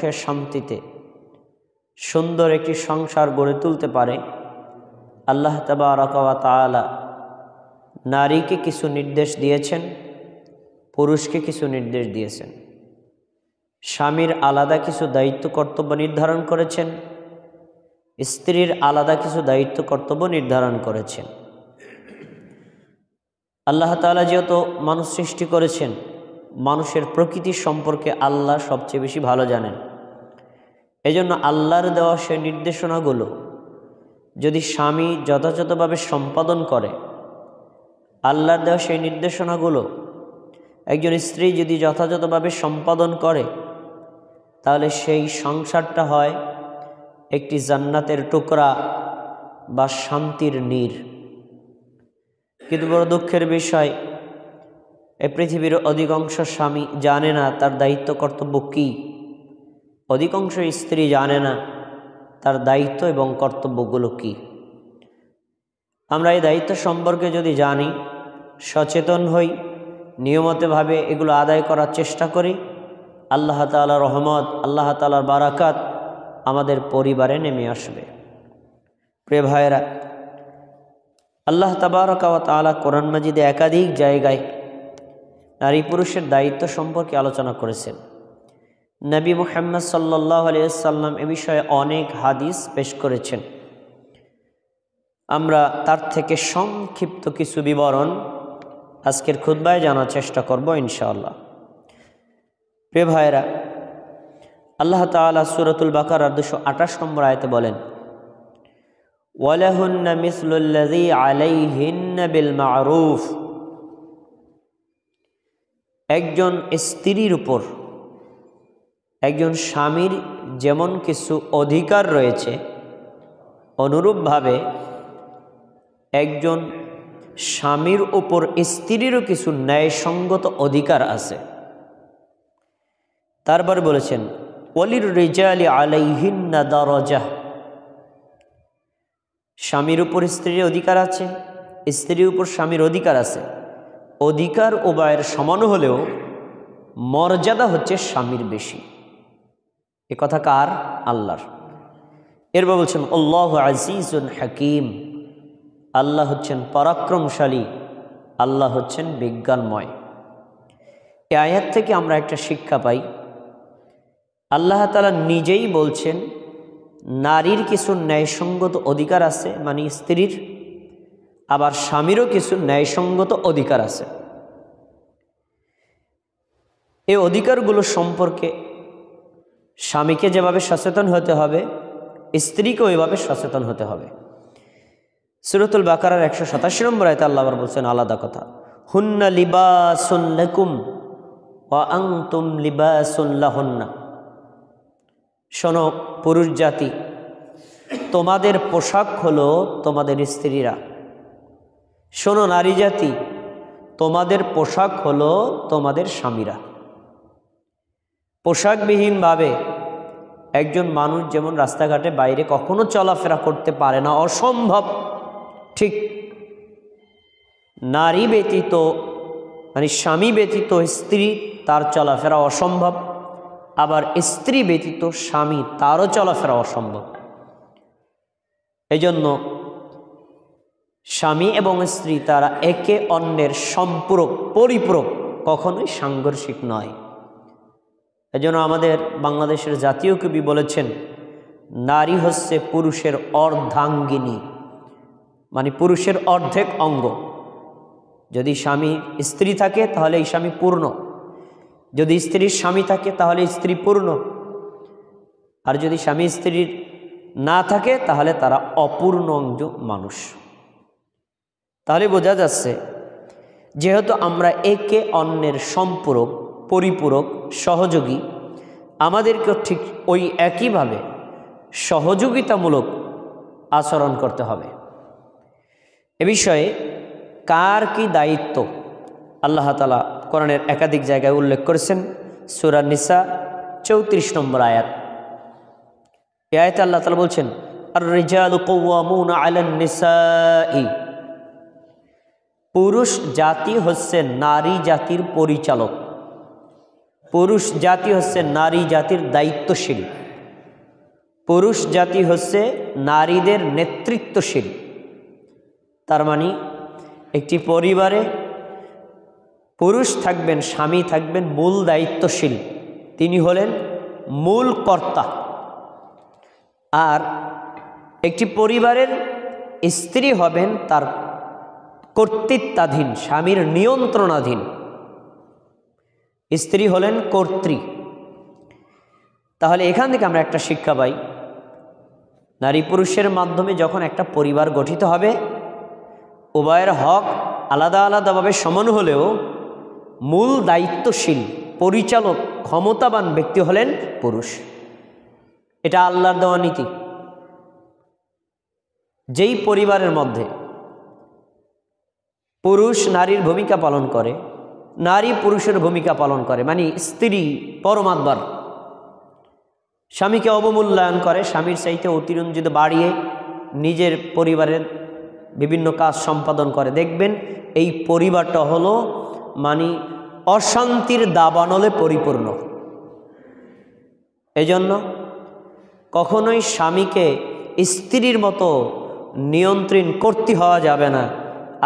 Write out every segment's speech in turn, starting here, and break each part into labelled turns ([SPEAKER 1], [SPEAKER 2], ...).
[SPEAKER 1] সুখে শান্তিতে সুন্দর একটি সংসার গড়ে তুলতে পারে, আল্লাহ তাবারক ওয়া তাআলা নারীকে কিছু নির্দেশ দিয়েছেন, পুরুষকে কিছু নির্দেশ দিয়েছেন। স্বামীর আলাদা কিছু দায়িত্ব কর্তব্য নির্ধারণ করেছেন, স্ত্রীর আলাদা কিছু দায়িত্ব কর্তব্য নির্ধারণ করেছেন। আল্লাহ তাআলা যেহেতু মানুষ সৃষ্টি করেছেন, মানুষের প্রকৃতি সম্পর্কে আল্লাহ সবচেয়ে বেশি ভালো জানেন। এজন্য আল্লাহর দেওয়া সেই নির্দেশনাগুলো যদি স্বামী যথাযথভাবে সম্পাদন করে, আল্লাহর দেওয়া সেই নির্দেশনাগুলো একজন স্ত্রী যদি যথাযথভাবে সম্পাদন করে, তাহলে সেই সংসারটা হয় একটি জান্নাতের টুকরা বা শান্তির নীড়। কিন্তু বড় দুঃখের বিষয়, এই পৃথিবীর অধিকাংশ স্বামী জানে না তার দায়িত্ব কর্তব্য কী, অধিকাংশ স্ত্রী জানে না তার দায়িত্ব এবং কর্তব্যগুলো কী। আমরা এই দায়িত্ব সম্পর্কে যদি জানি, সচেতন হই, নিয়মিতভাবে এগুলো আদায় করার চেষ্টা করি, আল্লাহ তাআলার রহমত, আল্লাহ তাআলার বারাকাত আমাদের পরিবারে নেমে আসবে। প্রিয় ভাইয়েরা, আল্লাহ তাবারক ওয়া তাআলা কোরআন মাজিদে একাধিক জায়গায় নারী পুরুষের দায়িত্ব সম্পর্কে আলোচনা করেছেন। নবী মুহাম্মদ সাল্লাল্লাহু আলাইহি ওয়াসাল্লাম এ বিষয়ে অনেক হাদিস পেশ করেছেন। আমরা তার থেকে সংক্ষিপ্ত কিছু বিবরণ আজকের খুতবায় জানার চেষ্টা করব ইনশাআল্লাহ। প্রিয় ভাইয়েরা, আল্লাহ তাআলা সূরাতুল বাকারার 228 নম্বর আয়াতে বলেন, ওয়ালাহুন্না মিসলুল্লাযী আলাইহিন্না বিল মা'রুফ। একজন স্ত্রীর উপর একজন স্বামীর যেমন কিছু অধিকার রয়েছে, অনুরূপভাবে একজন স্বামীর উপর স্ত্রীরও কিছু ন্যায়সঙ্গত অধিকার আছে। তারপর বলেছেন, ওয়ালির রিজালি আলাইহিন্না দারাজাহ। স্বামীর উপর স্ত্রীর অধিকার আছে, স্ত্রীর উপর স্বামীর অধিকার আছে। অধিকার উভয়ের সমান হলেও মর্যাদা হচ্ছে স্বামীর বেশি। এ কথা কার? আল্লাহর। এরপর বলছেন, আল্লাহু আজিজুন হাকিম। আল্লাহ হচ্ছেন পরাক্রমশালী, আল্লাহ হচ্ছেন বিজ্ঞানময়। এই আয়াত থেকে আমরা একটা শিক্ষা পাই, আল্লাহ তাআলা নিজেই বলছেন নারীর কিছু ন্যায়সঙ্গত অধিকার আছে, মানে স্ত্রীর, আবার স্বামীরও কিছু ন্যায়সঙ্গত অধিকার আছে। এই অধিকারগুলো সম্পর্কে স্বামীকে যেভাবে সচেতন হতে হবে, স্ত্রীকেও এভাবে সচেতন হতে হবে। সূরাতুল বাকারার 187 নম্বর আয়াতে আল্লাহ আবার বলছেন আলাদা কথা, হুন্না লিবাসুন লাকুম ওয়া আনতুম লিবাসুন লাহুন্না। শোনো পুরুষ জাতি, তোমাদের পোশাক হলো তোমাদের স্ত্রীরা। শোনো নারী জাতি, তোমাদের পোশাক হলো তোমাদের স্বামীরা। পোশাকবিহীনভাবে একজন মানুষ যেমন রাস্তাঘাটে বাইরে কখনো চলাফেরা করতে পারে না, অসম্ভব, ঠিক নারী ব্যতীত, মানে স্বামী ব্যতীত স্ত্রী তার চলাফেরা অসম্ভব, আবার স্ত্রী ব্যতীত স্বামী তারও চলাফেরা অসম্ভব। এজন্য স্বামী এবং স্ত্রী তারা একে অন্যের সম্পূরক, পরিপূরক, কখনোই সাংঘর্ষিক নয়। এজন্য আমাদের বাংলাদেশের জাতীয় কবি বলেছেন, নারী হচ্ছে পুরুষের অর্ধাঙ্গিনী, মানে পুরুষের অর্ধেক অঙ্গ। যদি স্বামী স্ত্রী থাকে তাহলে এই স্বামী পূর্ণ, যদি স্ত্রীর স্বামী থাকে তাহলে স্ত্রী পূর্ণ, আর যদি স্বামী স্ত্রীর না থাকে তাহলে তারা অপূর্ণ অঙ্গ মানুষ। তাহলে বোঝা যাচ্ছে যেহেতু আমরা একে অন্যের সম্পূরক, পরিপূরক, সহযোগী, আমাদেরকেও ঠিক ওই একইভাবে সহযোগিতামূলক আচরণ করতে হবে। এ বিষয়ে কার কি দায়িত্ব আল্লাহ তাআলা কোরআনের একাধিক জায়গায় উল্লেখ করেছেন। সূরা নিসা 34 নম্বর আয়াত। এই আয়াতে আল্লাহ তাআলা বলছেন, আর রিজালু কাওয়ামুনা আলান নিসাই। পুরুষ জাতি হচ্ছে নারী জাতির পরিচালক। পুরুষ জাতি হচ্ছে নারী জাতির দায়িত্বশীল, পুরুষ জাতি হচ্ছে নারীদের নেতৃত্বশীল। তার মানে একটি পরিবারে পুরুষ থাকবেন, স্বামী থাকবেন মূল দায়িত্বশীল, তিনি হলেন মূল কর্তা। আর একটি পরিবারের স্ত্রী হবেন তার কর্তৃত্বাধীন, স্বামীর নিয়ন্ত্রণাধীন। স্ত্রী হলেন কর্ত্রী। তাহলে এখান থেকে আমরা একটা শিক্ষা পাই, নারী পুরুষের মাধ্যমে যখন একটা পরিবার গঠিত হবে, উভয়ের হক আলাদা আলাদাভাবে সমান হলেও মূল দায়িত্বশীল পরিচালক ক্ষমতাবান ব্যক্তি হলেন পুরুষ। এটা আল্লাহর দেওয়া নীতি। যেই পরিবারের মধ্যে পুরুষ নারীর ভূমিকা পালন করে, নারী পুরুষের ভূমিকা পালন করে, মানে স্ত্রী পরমাত্মার স্বামীকে অবমূল্যায়ন করে, স্বামীর চাইতে অতিরঞ্জিত বাড়িয়ে নিজের পরিবারের বিভিন্ন কাজ সম্পাদন করে, দেখবেন এই পরিবারটা হলো মানে অশান্তির দাবানলে পরিপূর্ণ। এজন্য কখনোই স্বামীকে স্ত্রীর মতো নিয়ন্ত্রণ করতে হওয়া যাবে না,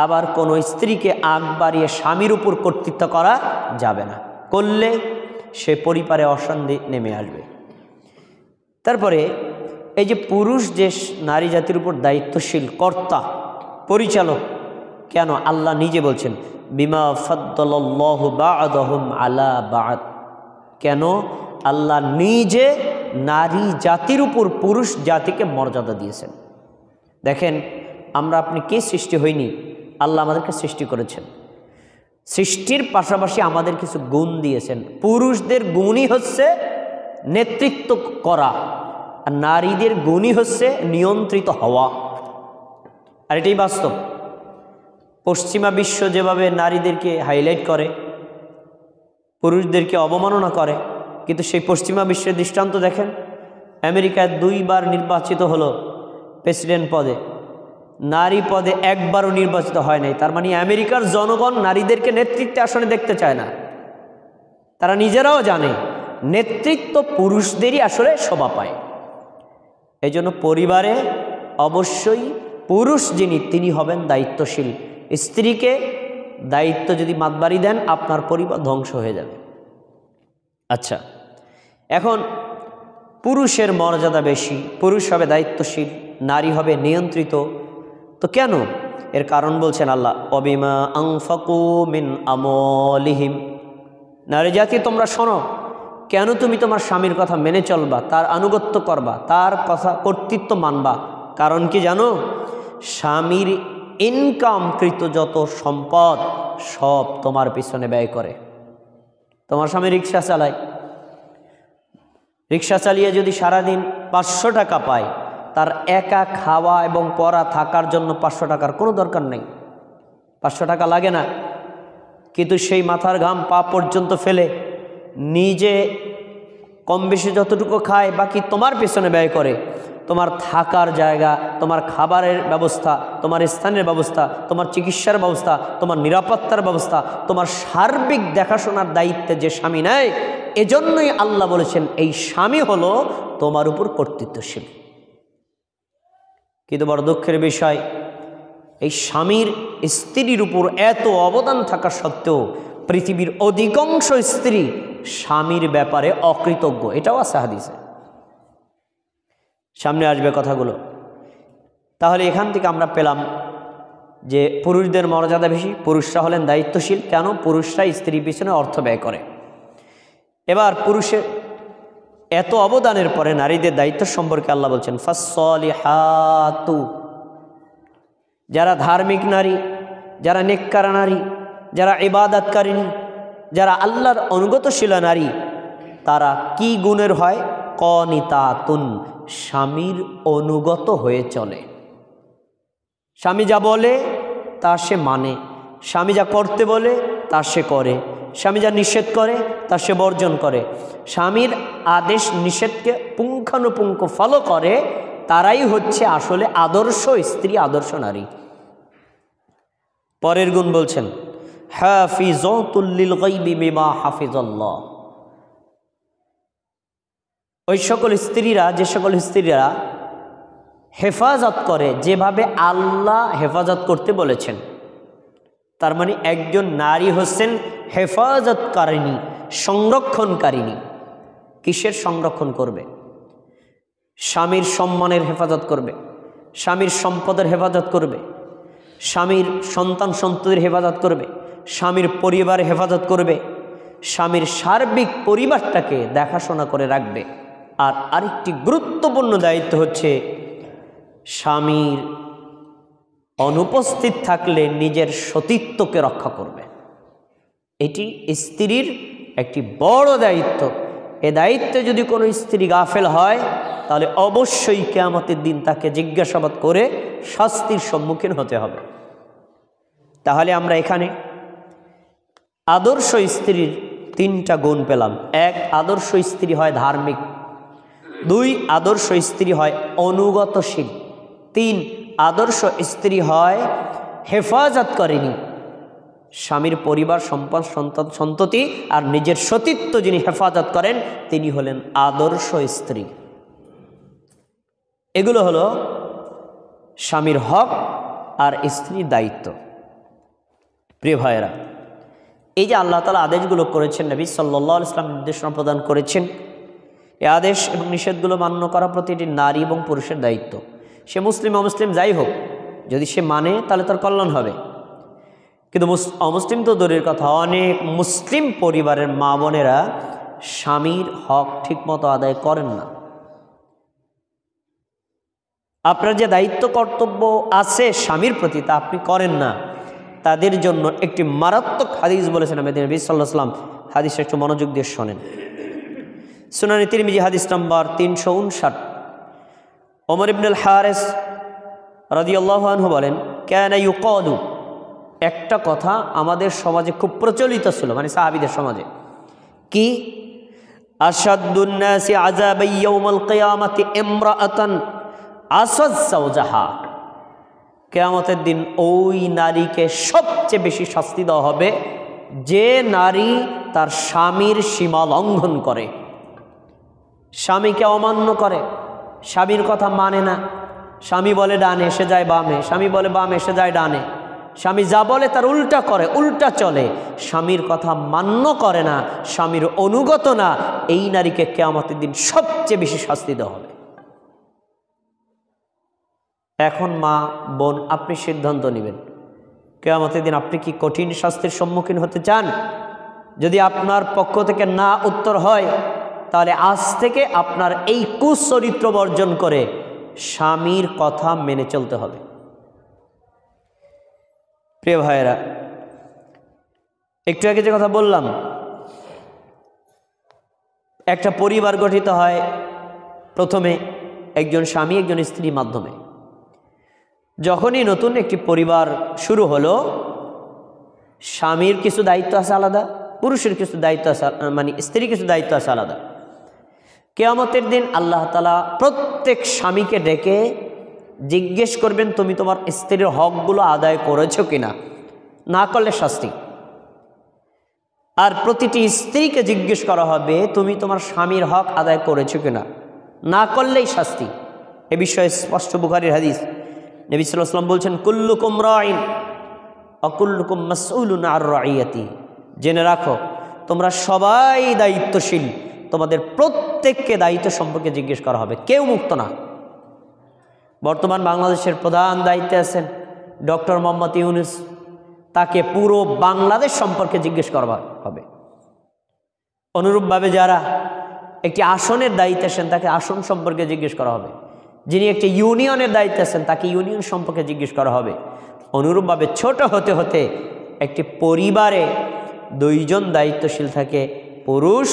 [SPEAKER 1] আবার কোনো স্ত্রীকে আগ বাড়িয়ে স্বামীর উপর কর্তৃত্ব করা যাবে না, করলে সে পরিবারে অশান্তি নেমে আসবে। তারপরে এই যে পুরুষ যে নারী জাতির উপর দায়িত্বশীল কর্তা পরিচালক, কেন আল্লাহ নিজে বলছেন বিমা ফাদ্দালাল্লাহু বা'দাহুম আলা বা'দ, কেন আল্লাহ নিজে নারী জাতির উপর পুরুষ জাতিকে মর্যাদা দিয়েছেন। দেখেন আমরা আপনি কে সৃষ্টি হইনি, আল্লাহ আমাদেরকে সৃষ্টি করেছেন, সৃষ্টির পাশাপাশি আমাদের কিছু গুণ দিয়েছেন। পুরুষদের গুণই হচ্ছে নেতৃত্ব করা, আর নারীদের গুণই হচ্ছে নিয়ন্ত্রিত হওয়া। আর এটাই বাস্তব। পশ্চিমা বিশ্ব যেভাবে নারীদেরকে হাইলাইট করে, পুরুষদেরকে অবমাননা করে, কিন্তু সেই পশ্চিমা বিশ্বের দৃষ্টান্ত দেখেন, আমেরিকায় 2 বার নির্বাচিত হলো প্রেসিডেন্ট পদে, নারী পদে একবারও নির্বাচিত হয় নাই। তার মানে আমেরিকার জনগণ নারীদেরকে নেতৃত্বে আসনে দেখতে চায় না। তারা নিজেরাও জানে নেতৃত্ব পুরুষদেরই আসলে শোভা পায়। এই জন্য পরিবারে অবশ্যই পুরুষ যিনি তিনি হবেন দায়িত্বশীল। স্ত্রীকে দায়িত্ব যদি মাতবাড়ি দেন আপনার পরিবার ধ্বংস হয়ে যাবে। আচ্ছা, এখন পুরুষের মর্যাদা বেশি, পুরুষ হবে দায়িত্বশীল, নারী হবে নিয়ন্ত্রিত। তো কেন? এর কারণ বলছেন আল্লাহ, অবিমা আনফাকু মিন আমওয়ালিহিম, নারী জাতি তোমরা শোনো, কেন তুমি তোমার স্বামীর কথা মেনে চলবা, তার আনুগত্য করবা, তার কথা কর্তৃত্ব মানবা? কারণ কি জানো? স্বামীর ইনকামকৃত যত সম্পদ সব তোমার পিছনে ব্যয় করে। তোমার স্বামী রিক্সা চালায়, রিক্সা চালিয়ে যদি সারাদিন 500 টাকা পায়, তার একা খাওয়া এবং পড়া থাকার জন্য 500 টাকার কোনো দরকার নেই, 500 টাকা লাগে না। কিন্তু সেই মাথার ঘাম পা পর্যন্ত ফেলে নিজে কম বেশি যতটুকু খায় বাকি তোমার পেছনে ব্যয় করে। তোমার থাকার জায়গা, তোমার খাবারের ব্যবস্থা, তোমার স্থানের ব্যবস্থা, তোমার চিকিৎসার ব্যবস্থা, তোমার নিরাপত্তার ব্যবস্থা, তোমার সার্বিক দেখাশোনার দায়িত্বে যে স্বামী নেয়, এজন্যই আল্লাহ বলেছেন এই স্বামী হলো তোমার উপর কর্তৃত্বশীল। কিন্তু বড় দুঃখের বিষয়, এই স্বামীর স্ত্রীর উপর এত অবদান থাকা সত্ত্বেও পৃথিবীর অধিকাংশ স্ত্রী স্বামীর ব্যাপারে অকৃতজ্ঞ। এটাও আছে হাদিসে, সামনে আসবে কথাগুলো। তাহলে এখান থেকে আমরা পেলাম যে পুরুষদের মর্যাদা বেশি, পুরুষরা হলেন দায়িত্বশীল। কেন? পুরুষরা স্ত্রীর পিছনে অর্থ ব্যয় করে। এবার পুরুষের এত অবদানের পরে নারীদের দায়িত্ব সম্পর্কে আল্লাহ বলছেন ফাসসলিহাতু, যারা ধার্মিক নারী, যারা নেককার নারী, যারা ইবাদতকারিণী, যারা আল্লাহর অনুগতশীলা নারী, তারা কি গুণের হয়? কনিতাতুন, স্বামীর অনুগত হয়ে চলে। স্বামী যা বলে তা সে মানে, স্বামী যা করতে বলে তা সে করে, স্বামী যা নিষেধ করে তা সে বর্জন করে। স্বামীর আদেশ নিষেধকে পুঙ্খানুপুঙ্খ ফলো করে, তারাই হচ্ছে আসলে আদর্শ স্ত্রী, আদর্শ নারী। পরের গুণ বলছেন হাফিজাতুল লিল গায়বি বিমা হাফিজাল্লাহ, ওই সকল স্ত্রীরা, যে সকল স্ত্রীরা হেফাজত করে যেভাবে আল্লাহ হেফাজত করতে বলেছেন, তার মানে একজন নারী হচ্ছেন হেফাজতকারিণী, সংরক্ষণকারিণী। কিসের সংরক্ষণ করবে? স্বামীর সম্মানের হেফাজত করবে, স্বামীর সম্পদের হেফাজত করবে, স্বামীর সন্তান সন্ততির হেফাজত করবে, স্বামীর পরিবারের হেফাজত করবে, স্বামীর সার্বিক পরিবারটাকে দেখাশোনা করে রাখবে। আর আরেকটি গুরুত্বপূর্ণ দায়িত্ব হচ্ছে স্বামীর অনুপস্থিত থাকলে নিজের সতীত্বকে রক্ষা করবে। এটি স্ত্রীর একটি বড় দায়িত্ব। এ দায়িত্বে যদি কোনো স্ত্রী গাফেল হয় তাহলে অবশ্যই কিয়ামতের দিন তাকে জিজ্ঞাসাবাদ করে শাস্তির সম্মুখীন হতে হবে। তাহলে আমরা এখানে আদর্শ স্ত্রীর 3টা গুণ পেলাম। 1, আদর্শ স্ত্রী হয় ধার্মিক। 2, আদর্শ স্ত্রী হয় অনুগতশীল। 3, আদর্শ স্ত্রী হয় হেফাজতকারিণী। স্বামীর পরিবার, সম্পদ, সন্তান সন্ততি আর নিজের সতীত্ব যিনি হেফাজত করেন তিনি হলেন আদর্শ স্ত্রী। এগুলো হলো স্বামীর হক আর স্ত্রীর দায়িত্ব। প্রিয় ভাইয়েরা, এই যে আল্লাহ তাআলা আদেশগুলো করেছেন, নবী সাল্লাল্লাহু আলাইহি ওয়াসাল্লাম নির্দেশনা প্রদান করেছেন, এই আদেশ এবং নিষেধগুলো মান্য করা প্রতিটি নারী এবং পুরুষের দায়িত্ব। সে মুসলিম অমুসলিম যাই হোক, যদি সে মানে তাহলে তার কল্যাণ হবে। কিন্তু অমুসলিম তো দূরের কথা, অনেক মুসলিম পরিবারের মা বোনেরা স্বামীর হক ঠিকমতো আদায় করেন না। আপনার যে দায়িত্ব কর্তব্য আছে স্বামীর প্রতি তা আপনি করেন না। তাদের জন্য একটি মারাত্মক হাদিস বলেছেন আমাদের নবী সাল্লাল্লাহু আলাইহি ওয়াসাল্লাম। হাদিসটা একটু মনোযোগ দিয়ে শোনেন। সুনানে তিরমিজি হাদিস নাম্বার 359। ওমর ইবনে আল হারিস রাদিয়াল্লাহু আনহু বলেন, কানা ইউকালু, একটা কথা আমাদের সমাজে খুব প্রচলিত ছিল, মানে সাহাবীদের সমাজে, কি? আশাদ্দুন নাসি আযাবাই ইয়াউমাল কিয়ামাতি ইমরাআতান আসাদ যাওজাহা। কিয়ামতের দিন ওই নারীকে সবচেয়ে বেশি শাস্তি দেওয়া হবে যে নারী তার স্বামীর সীমা লঙ্ঘন করে, স্বামীকে অমান্য করে, স্বামীর কথা মানে না। স্বামী বলে ডানে, সে যায় বামে, স্বামী বলে বামে, সে যায় ডানে, স্বামী যা বলে তার উল্টা করে, উল্টা চলে, স্বামীর কথা মান্য করে না, স্বামীর অনুগত না। এই নারীকে কিয়ামতের দিন সবচেয়ে বেশি শাস্তি দেওয়া হবে। এখন মা বোন, আপনি সিদ্ধান্ত নেবেন কিয়ামতের দিন আপনি কি কঠিন শাস্তির সম্মুখীন হতে চান? যদি আপনার পক্ষ থেকে না উত্তর হয় তাহলে আজ থেকে আপনার এই কুচরিত্র বর্জন করে স্বামীর কথা মেনে চলতে হবে। প্রিয় ভাইয়েরা, একটু আগে যে কথা বললাম, একটা পরিবার গঠিত হয় প্রথমে একজন স্বামী একজন স্ত্রীর মাধ্যমে। যখনই নতুন একটি পরিবার শুরু হলো, স্বামীর কিছু দায়িত্ব আছে আলাদা, পুরুষের কিছু দায়িত্ব আছে, মানে স্ত্রীর কিছু দায়িত্ব আছে আলাদা। কিয়ামতের দিন আল্লাহ তাআলা প্রত্যেক স্বামীকে ডেকে জিজ্ঞেস করবেন, তুমি তোমার স্ত্রীর হকগুলো আদায় করেছো কিনা? না করলে শাস্তি। আর প্রতিটি স্ত্রীকে জিজ্ঞেস করা হবে, তুমি তোমার স্বামীর হক আদায় করেছো কিনা? না করলেই শাস্তি। এ বিষয়ে স্পষ্ট বুখারীর হাদিস। নবী সাল্লাল্লাহু আলাইহি ওয়াসাল্লাম বলছেন, কুল্লুকুম রাঈন ওয়া কুল্লুকুম মাসউলুন আর রাঈয়াতি। জেনে রাখো, তোমরা সবাই দায়িত্বশীল, তোমাদের প্রত্যেককে দায়িত্ব সম্পর্কে জিজ্ঞেস করা হবে, কেউ মুক্ত না। বর্তমান বাংলাদেশের প্রধান দায়িত্বে আছেন ডক্টর মোহাম্মদ ইউনূস, তাকে পুরো বাংলাদেশ সম্পর্কে জিজ্ঞেস করা হবে। অনুরূপভাবে যারা একটি আসনের দায়িত্বে আছেন তাকে আসন সম্পর্কে জিজ্ঞেস করা হবে। যিনি একটি ইউনিয়নের দায়িত্বে আছেন তাকে ইউনিয়ন সম্পর্কে জিজ্ঞেস করা হবে। অনুরূপভাবে ছোট হতে হতে একটি পরিবারে 2 জন দায়িত্বশীল থাকে, পুরুষ,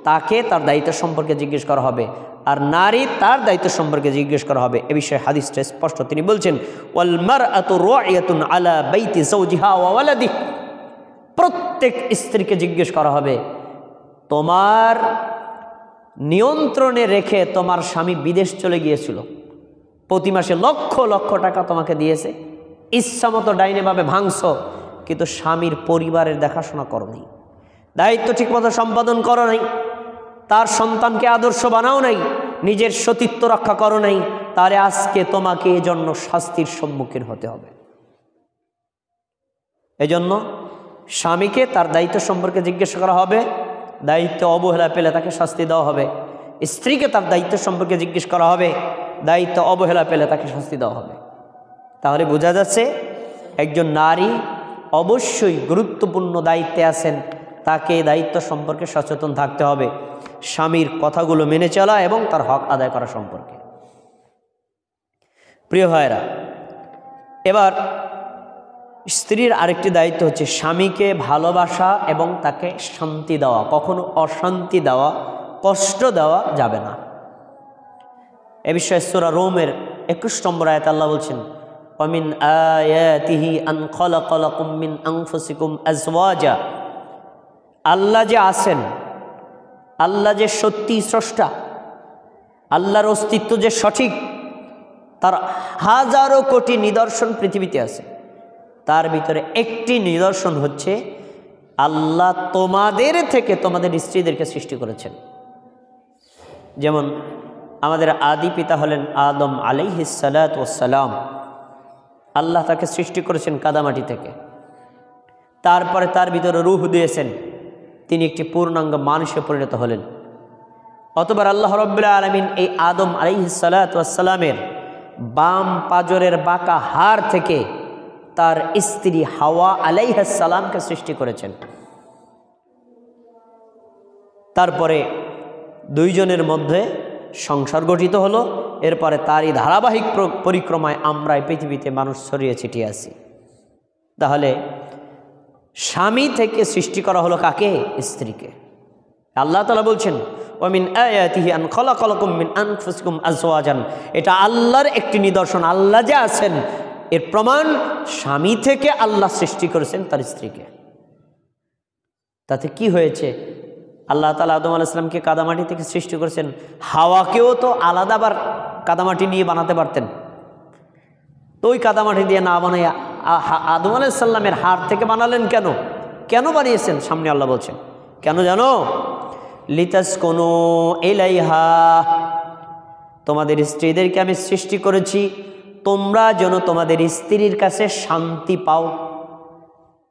[SPEAKER 1] তাকে তার দায়িত্ব সম্পর্কে জিজ্ঞেস করা হবে, আর নারী তার দায়িত্ব সম্পর্কে জিজ্ঞেস করা হবে। এ বিষয়ে হাদিসটা স্পষ্ট। তিনি বলছেন, ওয়াল মারআতু রাইয়াতুন আলা বাইতি যাওজিহা ওয়া ওয়ালাদিহি। প্রত্যেক স্ত্রীকে জিজ্ঞেস করা হবে, তোমার নিয়ন্ত্রণে রেখে তোমার স্বামী বিদেশ চলে গিয়েছিল, প্রতি মাসে লক্ষ লক্ষ টাকা তোমাকে দিয়েছে, ইচ্ছামতো ডাইনেভাবে ভাঙছ, কিন্তু স্বামীর পরিবারের দেখাশোনা করো নাই, দায়িত্ব ঠিকমতো সম্পাদন করো নাই, তার সন্তানকে আদর্শ বানাও নাই, নিজের সতীত্ব রক্ষা করো নাই, তাহলে আজকে তোমাকে এজন্য শাস্তির সম্মুখীন হতে হবে। এজন্য স্বামীকে তার দায়িত্ব সম্পর্কে জিজ্ঞাসা করা হবে, দায়িত্ব অবহেলা পেলে তাকে শাস্তি দেওয়া হবে। স্ত্রীকে তার দায়িত্ব সম্পর্কে জিজ্ঞেস করা হবে, দায়িত্ব অবহেলা পেলে তাকে শাস্তি দেওয়া হবে। তাহলে বোঝা যাচ্ছে একজন নারী অবশ্যই গুরুত্বপূর্ণ দায়িত্বে আছেন, তাকে দায়িত্ব সম্পর্কে সচেতন থাকতে হবে, স্বামীর কথাগুলো মেনে চলা এবং তার হক আদায় করা সম্পর্কে। প্রিয় ভাইরা, এবার স্ত্রীর আরেকটি দায়িত্ব হচ্ছে স্বামীকে ভালোবাসা এবং তাকে শান্তি দেওয়া, কখনো অশান্তি দেওয়া, কষ্ট দেওয়া যাবে না। এ বিষয়ে সূরা রোমের 21 নম্বর আয়াতে আল্লাহ বলছেন, ওয়ামিন আয়াতিহি আন খালাকা লাকুম মিন আনফুসিকুম আজওয়াজা। আল্লাহ যে আছেন, আল্লাহ যে সত্যি স্রষ্টা, আল্লাহর অস্তিত্ব যে সঠিক, তার হাজারো কোটি নিদর্শন পৃথিবীতে আছে। তার ভিতরে একটি নিদর্শন হচ্ছে আল্লাহ তোমাদের থেকে তোমাদের স্ত্রীদেরকে সৃষ্টি করেছেন। যেমন আমাদের আদি পিতা হলেন আদম আলাইহিস সালাতু ওয়াস সালাম, আল্লাহ তাকে সৃষ্টি করেছেন কাদামাটি থেকে, তারপরে তার ভিতরে রূহ দিয়েছেন, তিনি একটি পূর্ণাঙ্গ মানুষে পরিণত হলেন। অতঃপর আল্লাহ রাব্বুল আলামিন এই আদম আলাইহিস সালাতু ওয়াস সালামের বাম পাজরের বাঁকা হাড় থেকে তার স্ত্রী হাওয়া আলাইহিস সালামকে সৃষ্টি করেছেন। তারপরে দুইজনের মধ্যে সংসার গঠিত হলো। এরপরে তারই ধারাবাহিক পরিক্রমায় আমরা এই পৃথিবীতে মানুষ ছড়িয়ে ছিটিয়ে আছি। তাহলে স্বামী থেকে সৃষ্টি করা হলো কাকে? স্ত্রীকে। আল্লাহ তাআলা বলছেন, ওয়ামিন আয়াতিহি আন খালাকা লাকুম মিন আনফুসিকুম আজওয়াজান। এটা আল্লাহর একটি নিদর্শন, আল্লাহ যে আছেন এর প্রমাণ, স্বামী থেকে আল্লাহ সৃষ্টি করেছেন তার স্ত্রীকে। তাতে কি হয়েছে? আল্লাহ তাআলা আদম আলাইহিস সালামকে কাদামাটি থেকে সৃষ্টি করেছেন, হাওয়াকেও তো আলাদা আবার কাদামাটি নিয়ে বানাতে পারতেন। তো ওই কাদামাটি দিয়ে না বানাইয়া আদম আলাইহিস সালামের হাড় থেকে বানালেন কেন? কেন বানিয়েছেন? সামনে আল্লাহ বলছেন কেন জানো? লিতাসকুনু ইলাইহা, তোমাদের স্ত্রীদেরকে আমি সৃষ্টি করেছি তোমরা যেন তোমাদের স্ত্রীর কাছে শান্তি পাও।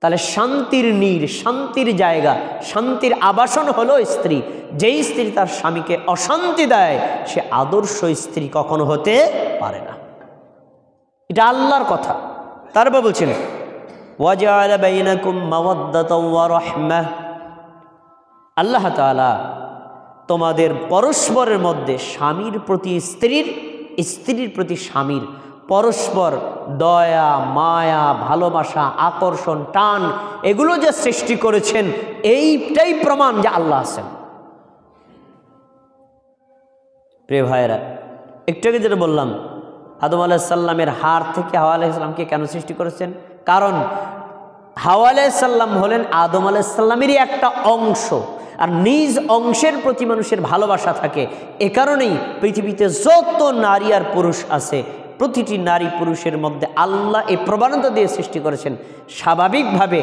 [SPEAKER 1] তাহলে শান্তির নীড়, শান্তির জায়গা, শান্তির আবাসন হলো স্ত্রী। যেই স্ত্রী তার স্বামীকে অশান্তি দেয় সে আদর্শ স্ত্রী কখনো হতে পারে না। এটা আল্লাহর কথা। তারপর বলছেন ওয়াজআলা বাইনাকুম মাওয়াদ্দাতাও ওয়া রাহমাহ, আল্লাহ তাআলা তোমাদের পরস্পরের মধ্যে স্বামীর প্রতি স্ত্রীর, স্ত্রীর প্রতি স্বামীর পরস্পর দয়া, মায়া, ভালোবাসা, আকর্ষণ, টান, এগুলো যে সৃষ্টি করেছেন এইটাই প্রমাণ যে আল্লাহ আছেন। প্রিয় ভাইয়েরা, একটু আগে যেটা বললাম, আদম আলাইহিস সালামের হাড় থেকে হাওয়া আলাইহিস সালামকে কেন সৃষ্টি করেছেন? কারণ হাওয়া আলাইহিস সালাম হলেন আদম আলাইহিস সালামেরই একটা অংশ, আর নিজ অংশের প্রতি মানুষের ভালোবাসা থাকে। এ কারণেই পৃথিবীতে যত নারী আর পুরুষ আছে, প্রতিটি নারী পুরুষের মধ্যে আল্লাহ এই প্রবণতা দিয়ে সৃষ্টি করেছেন। স্বাভাবিকভাবে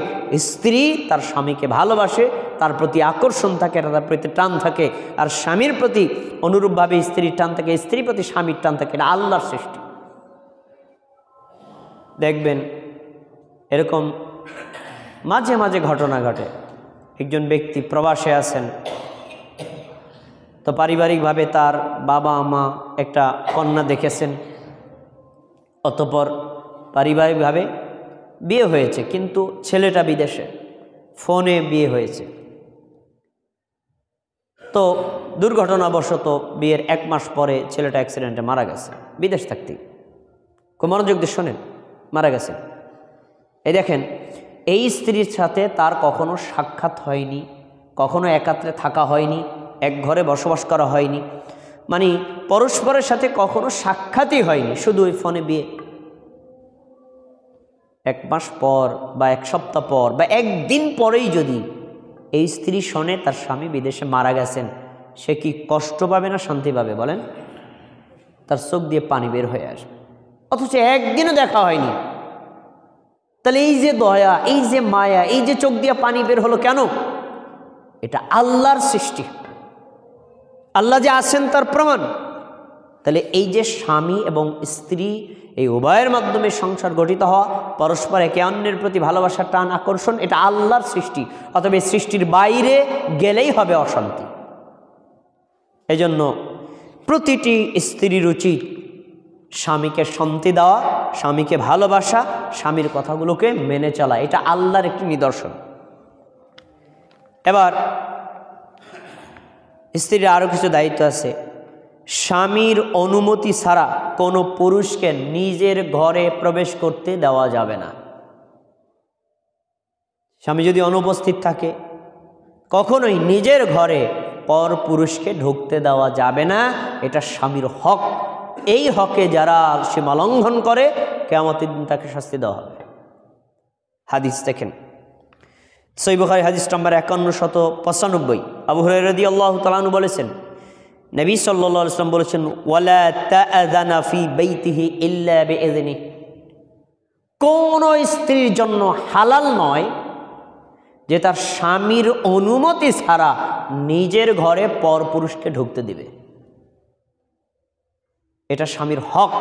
[SPEAKER 1] স্ত্রী তার স্বামীকে ভালোবাসে, তার প্রতি আকর্ষণ থাকে, তার প্রতি টান থাকে, আর স্বামীর প্রতি অনুরূপভাবে স্ত্রীর টান থাকে, স্ত্রীর প্রতি স্বামীর টান থাকে। এটা আল্লাহর সৃষ্টি। দেখবেন এরকম মাঝে মাঝে ঘটনা ঘটে। একজন ব্যক্তি প্রবাসে আছেন, তো পারিবারিকভাবে তার বাবা মা একটা কন্যা দেখেছেন, অতঃপর পারিবারিকভাবে বিয়ে হয়েছে, কিন্তু ছেলেটা বিদেশে, ফোনে বিয়ে হয়েছে। তো দুর্ঘটনাবশত বিয়ের 1 মাস পরে ছেলেটা অ্যাক্সিডেন্টে মারা গেছে, বিদেশ থাকতেই। খুব মনোযোগ দিয়ে শোনেন, মারা গেছে। এই দেখেন, এই স্ত্রীর সাথে তার কখনো সাক্ষাৎ হয়নি, কখনো একাত্রে থাকা হয়নি, এক ঘরে বসবাস করা হয়নি, মানে পরস্পরের সাথে কখনো সাক্ষাৎই হয়নি, শুধু ওই ফোনে বিয়ে। 1 মাস পর বা 1 সপ্তাহ পর বা 1 দিন পরেই যদি এই স্ত্রী শোনে তার স্বামী বিদেশে মারা গেছেন, সে কি কষ্ট পাবে না শান্তি পাবে বলেন? তার চোখ দিয়ে পানি বের হয়ে আসবে, অথচ একদিনও দেখা হয়নি। তাহলে এই যে দয়া, এই যে মায়া, এই যে চোখ দিয়ে পানি বের হলো কেন? এটা আল্লাহর সৃষ্টি। আল্লাহ যে আছেন তার প্রমাণ। তাহলে এই যে স্বামী এবং স্ত্রী এই উভয়ের মাধ্যমে সংসার গঠিত হওয়া, পরস্পর একে অন্যের প্রতি ভালোবাসার টান আকর্ষণ, এটা আল্লাহর সৃষ্টি। অতএব এই সৃষ্টির বাইরে গেলেই হবে অশান্তি। এজন্য প্রতিটি স্ত্রীর উচিত স্বামীকে শান্তি দেওয়া, স্বামীকে ভালোবাসা, স্বামীর কথাগুলোকে মেনে চলা। এটা আল্লাহর একটি নিদর্শন। এবার স্ত্রীর আরও কিছু দায়িত্ব আছে। স্বামীর অনুমতি ছাড়া কোনো পুরুষকে নিজের ঘরে প্রবেশ করতে দেওয়া যাবে না। স্বামী যদি অনুপস্থিত থাকে কখনোই নিজের ঘরে পর পুরুষকে ঢুকতে দেওয়া যাবে না। এটা স্বামীর হক। এই হকে যারা সীমা লঙ্ঘন করে কিয়ামতের দিন তাকে শাস্তি দেওয়া হবে। হাদিস দেখেন, সহিহ বুখারী হাদিস নম্বর 5195, আবু হুরায়রা রাদিয়াল্লাহু তাআলা আনহু বলেছেন, নবী সাল্লাল্লাহু আলাইহি ওয়াসাল্লাম বলেছেন, ওয়ালা তাআযানা ফি বাইতিহি ইল্লা বিইযনি। কোন স্ত্রীর জন্য হালাল নয় যে তার স্বামীর অনুমতি ছাড়া নিজের ঘরে পর পুরুষকে ঢুকতে দিবে। এটা স্বামীর হক।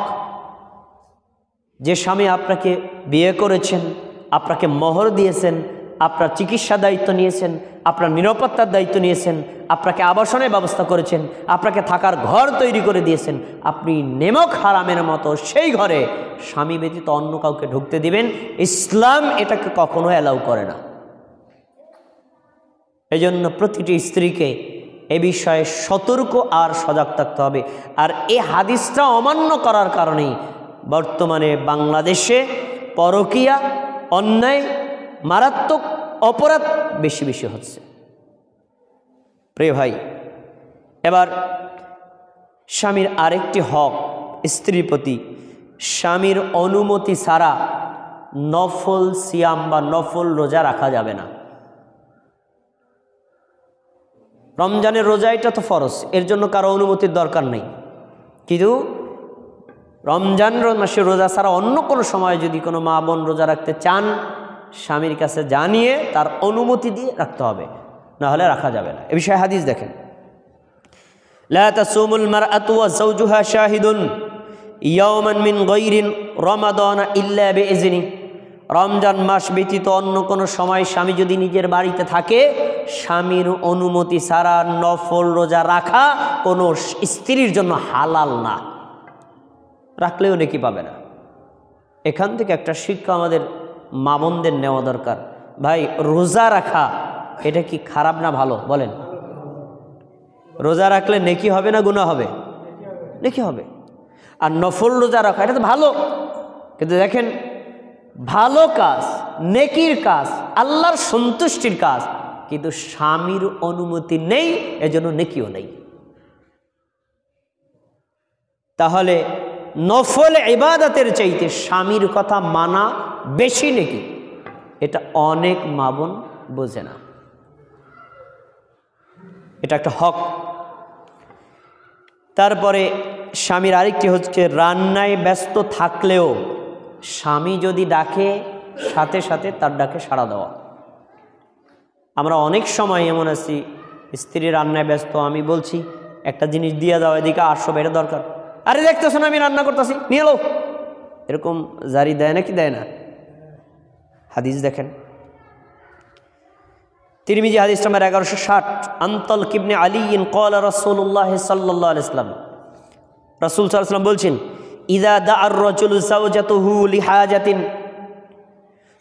[SPEAKER 1] যে স্বামী আপনাকে বিয়ে করেছেন, আপনাকে মোহর দিয়েছেন, আপনার চিকিৎসা দায়িত্ব নিয়েছেন, আপনার নিরাপত্তার দায়িত্ব নিয়েছেন, আপনাকে আবাসনের ব্যবস্থা করেছেন, আপনাকে থাকার ঘর তৈরি করে দিয়েছেন, আপনি নেমক হারামের মতো সেই ঘরে স্বামী ব্যতীত অন্য কাউকে ঢুকতে দিবেন, ইসলাম এটাকে কখনো অ্যালাউ করে না। এজন্য প্রতিটি স্ত্রীকে এ বিষয়ে সতর্ক আর সজাগ থাকতে হবে। আর এই হাদিসটা অমান্য করার কারণেই বর্তমানে বাংলাদেশে পরকীয়া, অন্যায়, মারাত্মক অপরাধ বেশি বেশি হচ্ছে। প্রিয় ভাই, এবার স্বামীর আরেকটি হক স্ত্রীর প্রতি, স্বামীর অনুমতি ছাড়া নফল সিয়াম বা নফল রোজা রাখা যাবে না। রমজানের রোজা এটা তো ফরজ, এর জন্য কারো অনুমতির দরকার নেই। কিন্তু রমজান মাসে রোজা ছাড়া অন্য কোনো সময় যদি কোনো মা বোন রোজা রাখতে চান, স্বামীর কাছে জানিয়ে তার অনুমতি দিয়ে রাখতে হবে, না হলে রাখা যাবে না। এ বিষয়ে হাদিস দেখেন, লা তাসুমুল মারআতু ওয়া যাওজুহা শাহিদুন ইয়াওমান মিন গায়রি রমাদান ইল্লা বিইজনি। রমজান মাস ব্যতীত অন্য কোনো সময় স্বামী যদি নিজের বাড়িতে থাকে, স্বামীর অনুমতি ছাড়া নফল রোজা রাখা কোনো স্ত্রীর জন্য হালাল না। রাখলেও নেকি পাবে না। এখান থেকে একটা শিক্ষা আমাদের মা বোনদের নেওয়া দরকার। ভাই, রোজা রাখা এটা কি খারাপ না ভালো বলেন? রোজা রাখলে নেকি হবে না গুনাহ হবে? নেকি হবে। আর নফল রোজা রাখা এটা তো ভালো, কিন্তু দেখেন ভালো কাজ, নেকির কাজ, আল্লাহর সন্তুষ্টির কাজ, কিন্তু স্বামীর অনুমতি নেই, এজন্য নেকিও নেই। তাহলে নফল ইবাদতের চাইতে স্বামীর কথা মানা বেশি নেকি, এটা অনেক মা বোন বোঝে না। এটা একটা হক। তারপরে স্বামীর আরেকটি হচ্ছে রান্নায় ব্যস্ত থাকলেও স্বামী যদি ডাকে সাথে সাথে তার ডাকে সাড়া দেওয়া। আমরা অনেক সময় এমন আছি, স্ত্রী রান্নায় ব্যস্ত, আমি বলছি একটা জিনিস দিয়ে দাও, এদিকে 800 এটা দরকার, আরে দেখতেছো না আমি রান্না করতেছি, নিয়ে এলো। এরকম জারি দেয় নাকি দেয় না? হাদিস দেখেন, তিরমিজি হাদিস নম্বর 1160, আনতাল ইবনে আলীন ক্বালা রাসূলুল্লাহ সাল্লাল্লাহু আলাইহি ওয়াসাল্লাম, রাসূল সাল্লাল্লাহু আলাইহি ওয়াসাল্লাম বলছেন, ইযা দা'আর রাজুলু যাওজাতুহু লিহাজাতিন,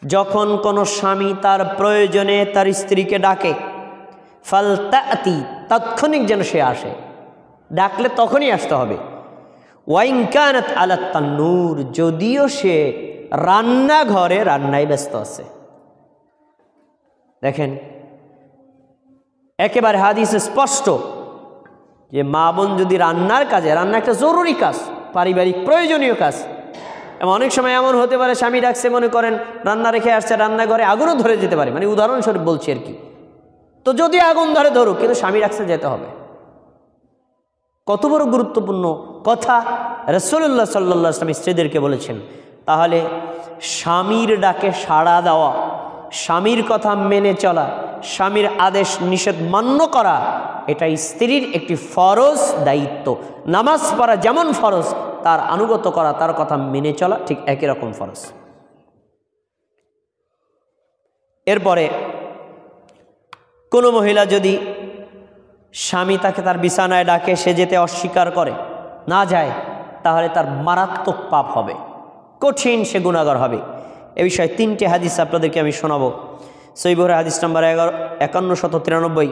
[SPEAKER 1] যখন কোনো স্বামী তার প্রয়োজনে তার স্ত্রীকে ডাকে, ফালতাতি, তাৎক্ষণিক যেন সে আসে, ডাকলে তখনই আসতে হবে। ওয়াইন কানাত আলা তান্নুর, যদিও সে রান্নাঘরে রান্নায় ব্যস্ত আছে। দেখেন একেবারে হাদিসে স্পষ্ট যে মা বোন যদি রান্নার কাজে, রান্না একটা জরুরি কাজ, পারিবারিক প্রয়োজনীয় কাজ, এবং অনেক সময় এমন হতে পারে স্বামী ডাকছে, মনে করেন রান্না রেখে আসছে, রান্নাঘরে আগুনও ধরে যেতে পারে, মানে উদাহরণস্বরূপ বলছি আর কি। তো যদি আগুন ধরে ধরুক, কিন্তু স্বামী ডাকছে যেতে হবে। কত বড় গুরুত্বপূর্ণ কথা রাসূলুল্লাহ সাল্লাল্লাহু আলাইহি ওয়াসাল্লাম স্ত্রীদেরকে বলেছেন। তাহলে স্বামীর ডাকে সাড়া দেওয়া, স্বামীর কথা মেনে চলা, স্বামীর আদেশ নিষেধ মান্য করা, এটা স্ত্রীর একটি ফরজ দায়িত্ব। নামাজ পড়া যেমন ফরজ, তার আনুগত্য করা, তার কথা মেনে চলা ঠিক একই রকম ফরজ। এরপরে কোনো মহিলা যদি স্বামী তাকে তার বিছানায় ডাকে, সে যেতে অস্বীকার করে, না যায়, তাহলে তার মারাত্মক পাপ হবে, কঠিন সে গুনাহগার হবে। এ বিষয়ে 3টি হাদিস আপনাদেরকে আমি শোনাবো। সহিহ বুখারী হাদিস নাম্বার 5193,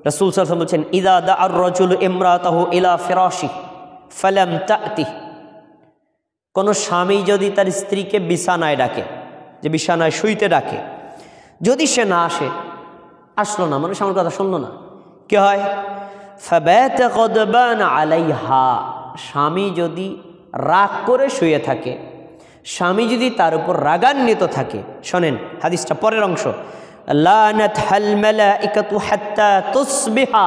[SPEAKER 1] রাসূল সাল্লাল্লাহু আলাইহি ওয়াসাল্লাম বলছেন, ইযা দাআর রাজুলু ইমরাতাহু ইলা ফিরাশি ফালাম তা'তি। কোনো স্বামী যদি তার স্ত্রীকে বিছানায় ডাকে, যে বিছানায় শুইতে ডাকে, যদি সে না আসে, আসলো না, মানুষ আমার কথা শুনলো না, কি হয়? ফাবাতা গাদবান আলাইহা, স্বামী যদি রাগ করে শুয়ে থাকে, স্বামী যদি তার উপর রাগান্বিত থাকে, শোনেন হাদিসটা পরের অংশ, লানাতহাল মালাইকাতু হাত্তা তুসবিহা,